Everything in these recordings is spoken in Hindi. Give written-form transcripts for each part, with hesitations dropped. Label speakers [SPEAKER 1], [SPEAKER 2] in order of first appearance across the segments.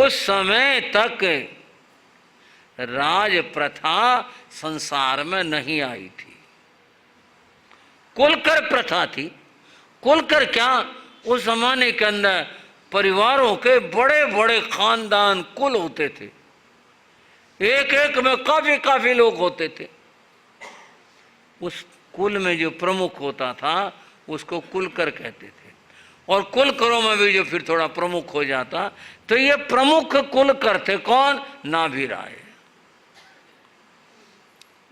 [SPEAKER 1] उस समय तक राज प्रथा संसार में नहीं आई थी। कुलकर प्रथा थी। कुलकर क्या, उस जमाने के अंदर परिवारों के बड़े बड़े खानदान कुल होते थे, एक एक में काफी काफी लोग होते थे। उस कुल में जो प्रमुख होता था उसको कुलकर कहते थे, और कुलकरों में भी जो फिर थोड़ा प्रमुख हो जाता, तो ये प्रमुख कुलकर थे कौन, नाभिराय।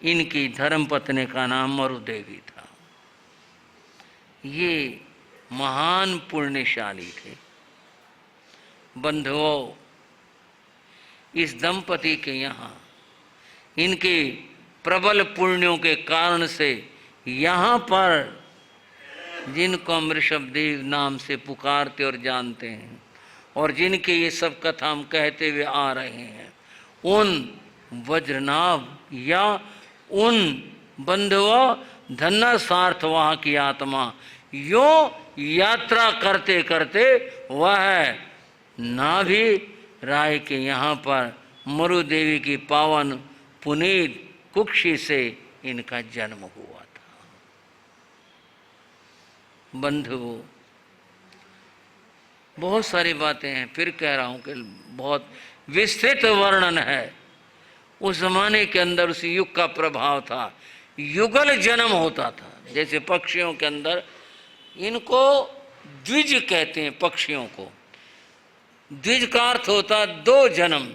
[SPEAKER 1] इनकी धर्मपत्नी का नाम मरुदेवी था। ये महान पुण्यशाली थे। बंधुओं, इस दंपति के यहाँ इनके प्रबल पुण्यों के कारण से यहाँ पर जिनको हम ऋषभदेव नाम से पुकारते और जानते हैं, और जिनके ये सब कथा हम कहते हुए आ रहे हैं, उन वज्रनाभ या उन बंधुओं धन्ना सार्थवाह की आत्मा यो यात्रा करते करते वह नाभि राय के यहाँ पर मरुदेवी की पावन पुनीत कुक्षी से इनका जन्म हुआ था। बंधुओं, बहुत सारी बातें हैं, फिर कह रहा हूँ कि बहुत विस्तृत वर्णन है। उस जमाने के अंदर उस युग का प्रभाव था। युगल जन्म होता था। जैसे पक्षियों के अंदर इनको द्विज कहते हैं। पक्षियों को द्विज का अर्थ होता दो जन्म।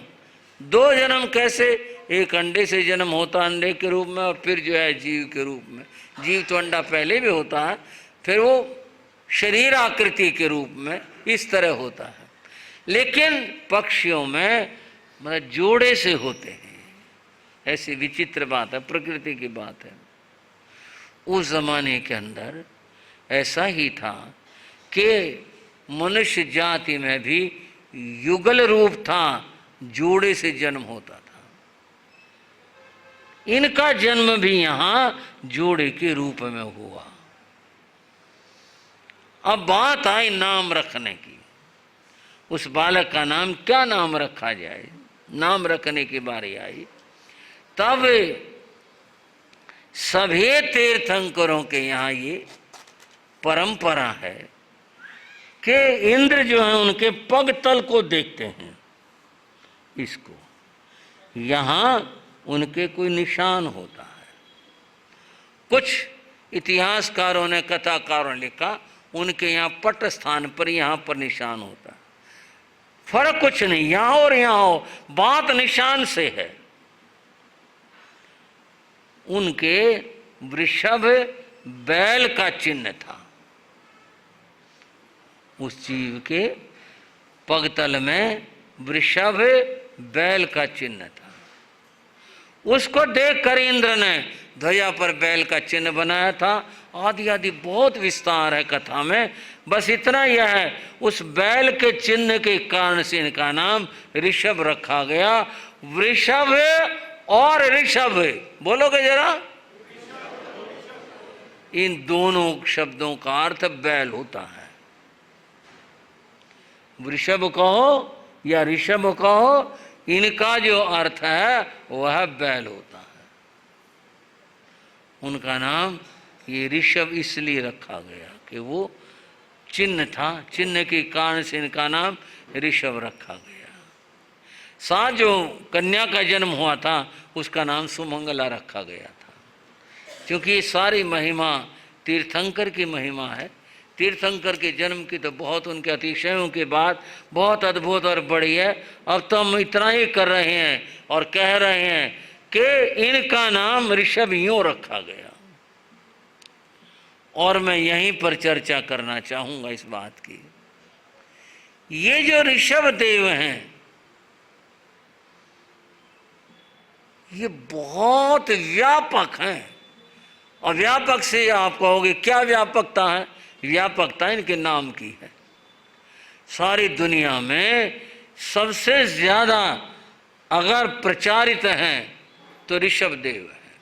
[SPEAKER 1] दो जन्म कैसे, एक अंडे से जन्म होता अंडे के रूप में, और फिर जो है जीव के रूप में। जीव तो अंडा पहले भी होता है, फिर वो शरीर आकृति के रूप में इस तरह होता है। लेकिन पक्षियों में मतलब जोड़े से होते हैं। ऐसी विचित्र बात है, प्रकृति की बात है। उस जमाने के अंदर ऐसा ही था कि मनुष्य जाति में भी युगल रूप था, जोड़े से जन्म होता था। इनका जन्म भी यहाँ जोड़े के रूप में हुआ। अब बात आई नाम रखने की। उस बालक का नाम क्या नाम रखा जाए, नाम रखने की बारी आई। तब सभी तीर्थंकरों के यहाँ ये परंपरा है कि इंद्र जो है उनके पग तल को देखते हैं। इसको यहाँ उनके कोई निशान होता है। कुछ इतिहासकारों ने, कथाकारों ने लिखा उनके यहाँ पट स्थान पर यहाँ पर निशान होता है। फर्क कुछ नहीं, यहाँ और यहाँ हो, बात निशान से है। उनके वृषभ बैल का चिन्ह था। उस जीव के पगतल में वृषभ बैल का चिन्ह था। उसको देखकर इंद्र ने ध्वजा पर बैल का चिन्ह बनाया था। आदि आदि बहुत विस्तार है कथा में, बस इतना यह है, उस बैल के चिन्ह के कारण से इनका नाम ऋषभ रखा गया। वृषभ और ऋषभ, बोलोगे जरा, इन दोनों शब्दों का अर्थ बैल होता है। वृषभ कहो या ऋषभ कहो, इनका जो अर्थ है वह बैल होता है। उनका नाम ये ऋषभ इसलिए रखा गया कि वो चिन्ह था, चिन्ह के कारण से इनका नाम ऋषभ रखा गया। साथ जो कन्या का जन्म हुआ था उसका नाम सुमंगला रखा गया था, क्योंकि ये सारी महिमा तीर्थंकर की महिमा है। तीर्थंकर के जन्म की तो बहुत, उनके अतिशयों के बाद बहुत अद्भुत और बड़ी है। अब तो हम इतना ही कर रहे हैं और कह रहे हैं कि इनका नाम ऋषभ यूं रखा गया। और मैं यहीं पर चर्चा करना चाहूंगा इस बात की। ये जो ऋषभ देव हैं, ये बहुत व्यापक हैं। और व्यापक से आप कहोगे क्या व्यापकता है? व्यापकता इनके नाम की है। सारी दुनिया में सबसे ज्यादा अगर प्रचारित हैं तो ऋषभ देव है।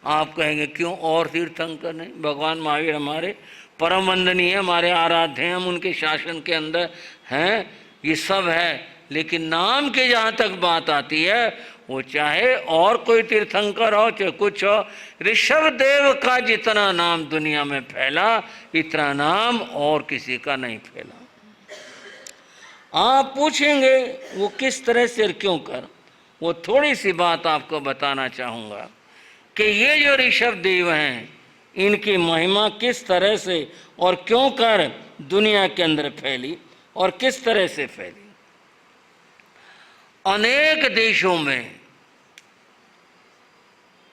[SPEAKER 1] आप कहेंगे क्यों और तीर्थंकर नहीं? भगवान महावीर हमारे परम वंदनीय, हमारे आराध्य हैं, हम उनके शासन के अंदर हैं। ये सब है, लेकिन नाम की जहाँ तक बात आती है, वो चाहे और कोई तीर्थंकर हो चाहे कुछ हो, ऋषभ देव का जितना नाम दुनिया में फैला, इतना नाम और किसी का नहीं फैला। आप पूछेंगे वो किस तरह से और क्यों कर, वो थोड़ी सी बात आपको बताना चाहूँगा कि ये जो ऋषभ देव हैं, इनकी महिमा किस तरह से और क्यों कर दुनिया के अंदर फैली और किस तरह से फैली। अनेक देशों में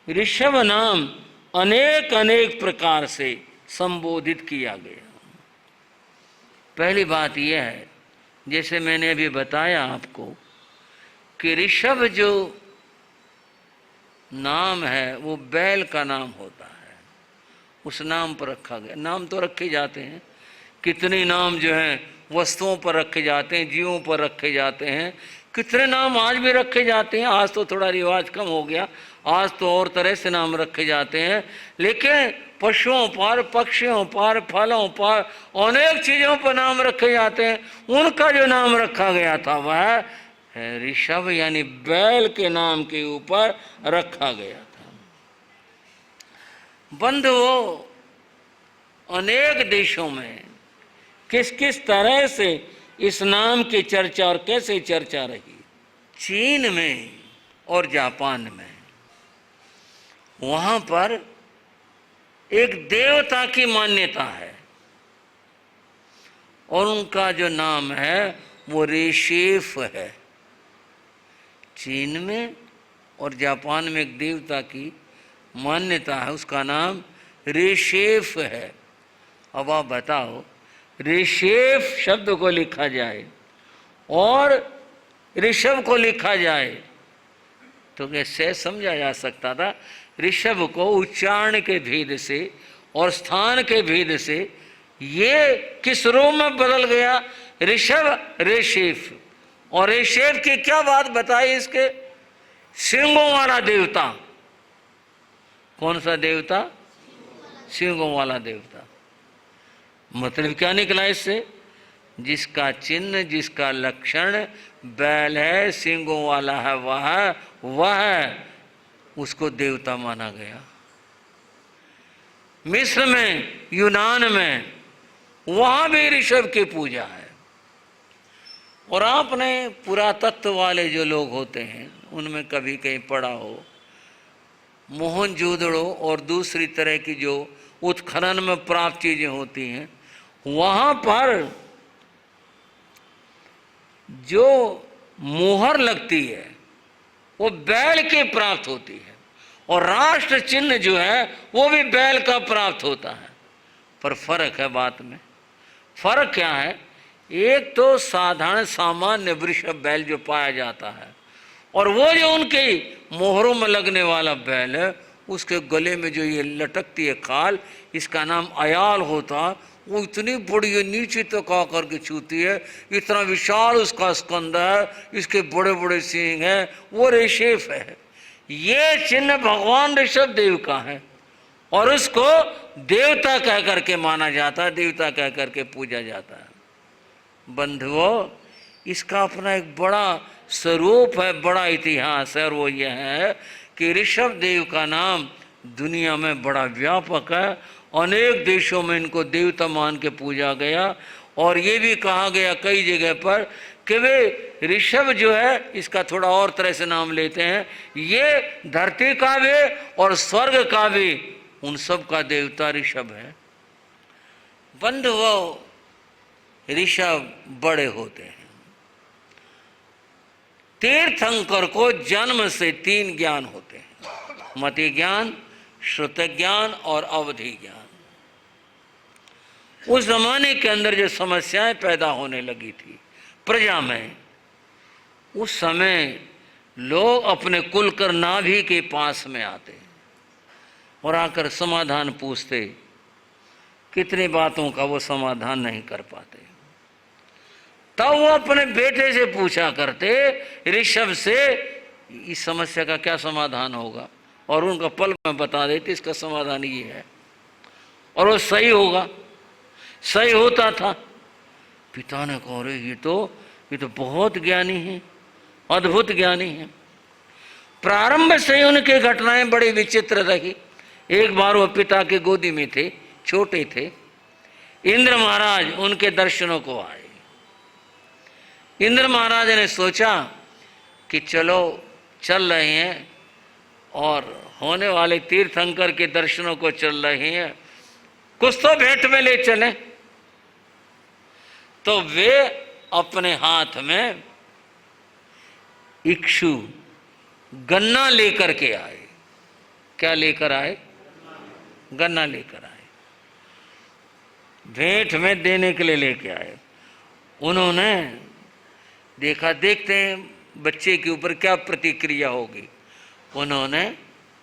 [SPEAKER 1] ऋषभ नाम अनेक अनेक प्रकार से संबोधित किया गया। पहली बात यह है, जैसे मैंने अभी बताया आपको, कि ऋषभ जो नाम है वो बैल का नाम होता है, उस नाम पर रखा गया। नाम तो रखे जाते हैं, कितने नाम जो हैं वस्तुओं पर रखे जाते हैं, जीवों पर रखे जाते हैं, कितने नाम आज भी रखे जाते हैं। आज तो थोड़ा रिवाज कम हो गया, आज तो और तरह से नाम रखे जाते हैं, लेकिन पशुओं पर, पक्षियों पर, फलों पर, अनेक चीज़ों पर नाम रखे जाते हैं। उनका जो नाम रखा गया था वह ऋषभ यानी बैल के नाम के ऊपर रखा गया था। बंधुओं, अनेक देशों में किस किस तरह से इस नाम की चर्चा और कैसे चर्चा रही। चीन में और जापान में, वहाँ पर एक देवता की मान्यता है और उनका जो नाम है वो ऋषेफ है। चीन में और जापान में एक देवता की मान्यता है, उसका नाम ऋषेफ है। अब आप बताओ, ऋषेफ शब्द को लिखा जाए और ऋषभ को लिखा जाए तो कैसे समझा जा सकता था। ऋषभ को उच्चारण के भेद से और स्थान के भेद से ये किस रूप में बदल गया, ऋषभ ऋषेफ। और ऋषेफ की क्या बात बताई, इसके सिंगों वाला देवता। कौन सा देवता? सिंगों वाला देवता। मतलब क्या निकला इससे? जिसका चिन्ह, जिसका लक्षण बैल है, सिंगों वाला है, वह उसको देवता माना गया। मिस्र में, यूनान में, वहां भी ऋषभ की पूजा है। और आपने पुरातत्व वाले जो लोग होते हैं उनमें कभी कहीं पढ़ा हो, मोहनजोदड़ो और दूसरी तरह की जो उत्खनन में प्राप्त चीजें होती हैं, वहां पर जो मोहर लगती है वो बैल की प्राप्त होती है और राष्ट्र चिन्ह जो है वो भी बैल का प्राप्त होता है। पर फर्क है बात में। फर्क क्या है? एक तो साधारण सामान्य वृषभ बैल जो पाया जाता है, और वो जो उनके मोहरों में लगने वाला बैल है, उसके गले में जो ये लटकती है खाल, इसका नाम अयाल होता। वो इतनी बड़ी है, नीचे तक आकर के छूती है, इतना विशाल उसका स्कंद है, इसके बड़े बड़े सींग हैं, वो ऋषेफ है। ये चिन्ह भगवान ऋषभ देव का है और उसको देवता कह करके माना जाता है, देवता कह करके पूजा जाता है। बंधुओं, इसका अपना एक बड़ा स्वरूप है, बड़ा इतिहास है, और वो यह है कि ऋषभ देव का नाम दुनिया में बड़ा व्यापक है। अनेक देशों में इनको देवता मान के पूजा गया, और ये भी कहा गया कई जगह पर कि वे ऋषभ जो है, इसका थोड़ा और तरह से नाम लेते हैं, ये धरती का भी और स्वर्ग का भी, उन सब का देवता ऋषभ है। बंधुओं, ऋषभ बड़े होते हैं। तीर्थंकर को जन्म से 3 ज्ञान होते हैं, मति ज्ञान, श्रुत ज्ञान और अवधि ज्ञान। उस जमाने के अंदर जो समस्याएं पैदा होने लगी थी प्रजा में, उस समय लोग अपने कुलकर नाभि के पास में आते और आकर समाधान पूछते। कितनी बातों का वो समाधान नहीं कर पाते, तब वो अपने बेटे से पूछा करते, ऋषभ से, इस समस्या का क्या समाधान होगा, और उनका पल में बता देते इसका समाधान ये है, और वो सही होगा, सही होता था। पिता ने कहा, अरे ये तो ये तो बहुत ज्ञानी हैं, अद्भुत ज्ञानी हैं। प्रारंभ से ही उनकी घटनाएं बड़ी विचित्र रही। एक बार वो पिता के गोदी में थे, छोटे थे। इंद्र महाराज उनके दर्शनों को आए। इंद्र महाराज ने सोचा कि चलो चल रहे हैं और होने वाले तीर्थंकर के दर्शनों को चल रहे हैं, कुछ तो भेंट में ले चलें। तो वे अपने हाथ में इक्षु गन्ना लेकर के आए। क्या लेकर आए? गन्ना लेकर आए, भेंट में देने के लिए लेके आए। उन्होंने देखा, देखते हैं बच्चे के ऊपर क्या प्रतिक्रिया होगी। उन्होंने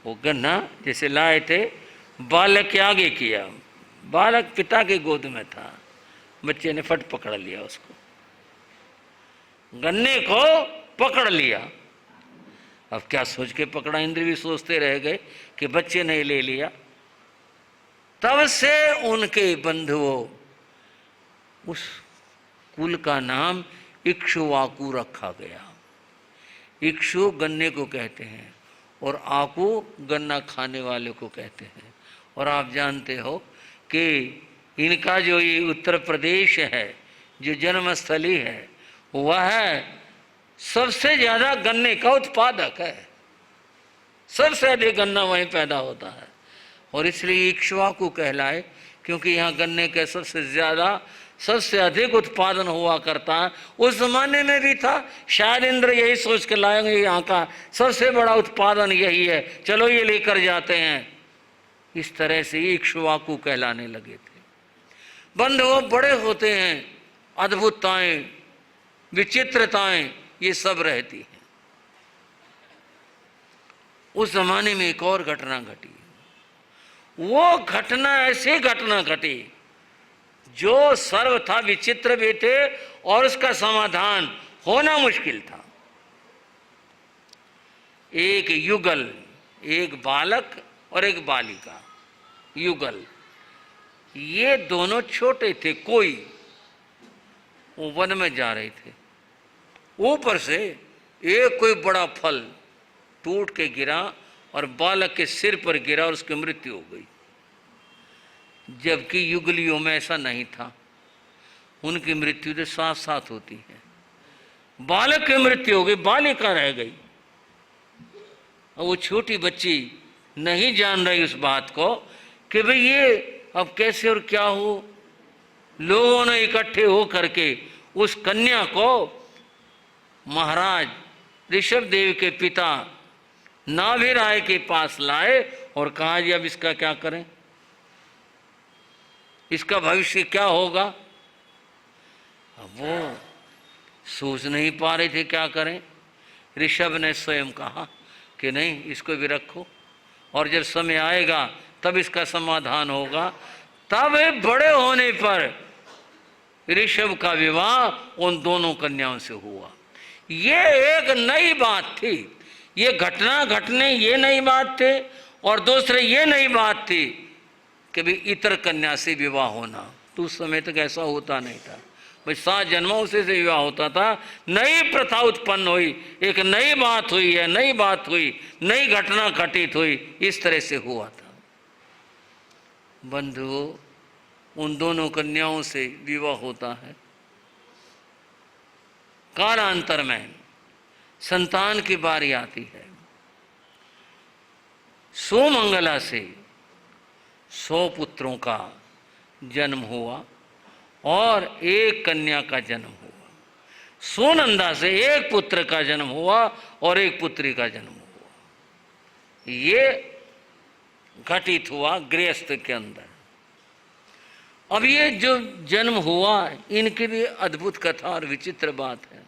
[SPEAKER 1] वो गन्ना जैसे लाए थे बालक के आगे किया। बालक पिता के गोद में था, बच्चे ने फट पकड़ लिया उसको, गन्ने को पकड़ लिया। अब क्या सोच के पकड़ा, इंद्र भी सोचते रह गए कि बच्चे ने ले लिया। तब से उनके बंधुओं उस कुल का नाम इक्ष्वाकु रखा गया। इक्षु गन्ने को कहते हैं और आकु गन्ना खाने वाले को कहते हैं। और आप जानते हो कि इनका जो ये उत्तर प्रदेश है, जो जन्मस्थली है, वह सबसे ज़्यादा गन्ने का उत्पादक है। सबसे अधिक गन्ना वहीं पैदा होता है और इसलिए इक्ष्वाकु कहलाए, क्योंकि यहाँ गन्ने के सबसे ज़्यादा सबसे अधिक उत्पादन हुआ करता है। उस जमाने में भी था, शायद इंद्र यही सोच के लाएंगे यहाँ का सबसे बड़ा उत्पादन यही है, चलो ये लेकर जाते हैं। इस तरह से इक्ष्वाकु कहलाने लगे थे। बंधुओं, बड़े होते हैं, अद्भुतताएं, विचित्रताएं ये सब रहती हैं। उस जमाने में एक और घटना घटी। वो घटना ऐसी घटना घटी जो सर्वथा विचित्र भी थे और उसका समाधान होना मुश्किल था। एक युगल, एक बालक और एक बालिका, युगल, ये दोनों छोटे थे। कोई वो वन में जा रहे थे, ऊपर से एक कोई बड़ा फल टूट के गिरा और बालक के सिर पर गिरा और उसकी मृत्यु हो गई। जबकि युगलियों में ऐसा नहीं था, उनकी मृत्यु तो साथ साथ होती है। बालक की मृत्यु हो गई, बालिका रह गई। और वो छोटी बच्ची नहीं जान रही उस बात को कि भाई ये अब कैसे और क्या हो। लोगों ने इकट्ठे हो करके उस कन्या को महाराज ऋषभ देव के पिता नाभिराय के पास लाए और कहा जी अब इसका क्या करें, इसका भविष्य क्या होगा। अब वो सोच नहीं पा रहे थे क्या करें। ऋषभ ने स्वयं कहा कि नहीं, इसको भी रखो और जब समय आएगा तब इसका समाधान होगा। तब बड़े होने पर ऋषभ का विवाह उन दोनों कन्याओं से हुआ। ये एक नई बात थी, ये घटना घटने ये नई बात थी और दूसरे ये नई बात थी कि भी इतर कन्या से विवाह होना। तो उस समय तक ऐसा होता नहीं था भाई, 7 जन्मों से विवाह होता था। नई प्रथा उत्पन्न हुई, एक नई बात हुई है, नई बात हुई, नई घटना घटित हुई, इस तरह से हुआ था। बंधुओं, उन दोनों कन्याओं से विवाह होता है। कालांतर में संतान की बारी आती है। सोमंगला से 100 पुत्रों का जन्म हुआ और एक कन्या का जन्म हुआ। सोनंदा से एक पुत्र का जन्म हुआ और एक पुत्री का जन्म हुआ। ये घटित हुआ गृहस्थ के अंदर। अब ये जो जन्म हुआ, इनकी भी अद्भुत कथा और विचित्र बात है।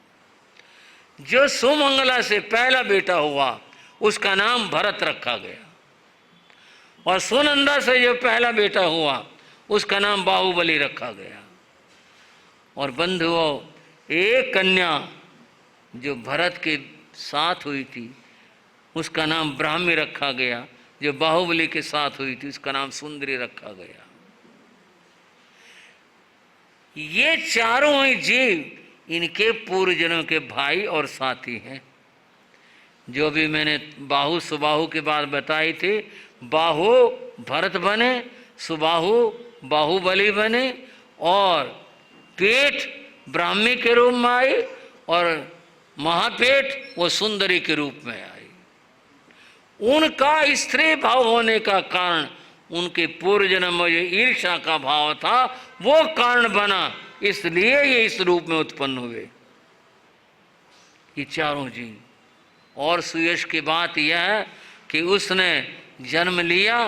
[SPEAKER 1] जो सोमंगला से पहला बेटा हुआ उसका नाम भरत रखा गया और सोनंदा से जो पहला बेटा हुआ उसका नाम बाहुबली रखा गया। और बंधुओं, एक कन्या जो भरत के साथ हुई थी उसका नाम ब्राह्मी रखा गया, जो बाहुबली के साथ हुई थी उसका नाम सुंदरी रखा गया। ये चारों ही जीव इनके पूर्व जन्म के भाई और साथी हैं। जो भी मैंने बाहु सुबाहु की बात बताई थी, बाहु भरत बने, सुबाहु बाहुबली बने, और पेट ब्राह्मी के रूप में आई, और महापेट वो सुंदरी के रूप में आई। उनका स्त्री भाव होने का कारण उनके पूर्व जन्म में जो ईर्ष्या का भाव था वो कारण बना, इसलिए ये इस रूप में उत्पन्न हुए ये चारों जीव। और सुयश की बात यह है कि उसने जन्म लिया,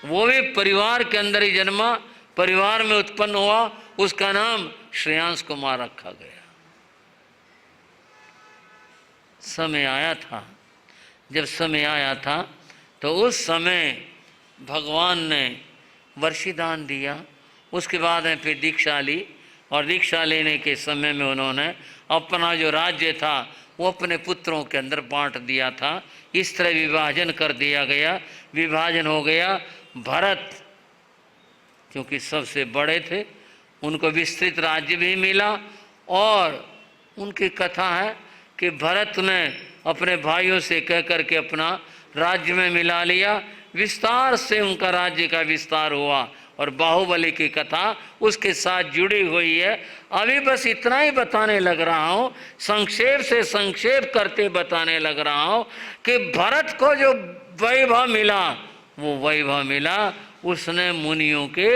[SPEAKER 1] वो भी परिवार के अंदर ही जन्मा, परिवार में उत्पन्न हुआ, उसका नाम श्रेयांश कुमार रखा गया। समय आया था, जब समय आया था तो उस समय भगवान ने वर्षिदान दिया। उसके बाद में फिर दीक्षा ली, और दीक्षा लेने के समय में उन्होंने अपना जो राज्य था वो अपने पुत्रों के अंदर बांट दिया था। इस तरह विभाजन कर दिया गया, विभाजन हो गया। भरत क्योंकि सबसे बड़े थे, उनको विस्तृत राज्य भी मिला, और उनकी कथा है कि भरत ने अपने भाइयों से कह करके अपना राज्य में मिला लिया, विस्तार से उनका राज्य का विस्तार हुआ, और बाहुबली की कथा उसके साथ जुड़ी हुई है। अभी बस इतना ही बताने लग रहा हूँ, संक्षेप से संक्षेप करते बताने लग रहा हूँ कि भरत को जो वैभव मिला, वो वैभव मिला, उसने मुनियों के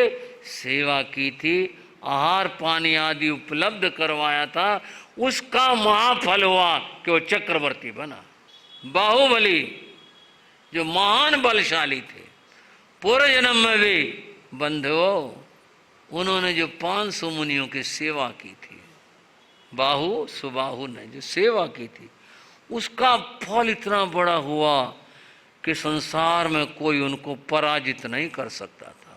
[SPEAKER 1] सेवा की थी, आहार पानी आदि उपलब्ध करवाया था, उसका महाफल हुआ कि वो चक्रवर्ती बना। बाहुबली जो महान बलशाली थे, पूर्व जन्म में भी बंधुओं उन्होंने जो 500 मुनियों की सेवा की थी, बाहु सुबाहु ने जो सेवा की थी, उसका फल इतना बड़ा हुआ कि संसार में कोई उनको पराजित नहीं कर सकता था।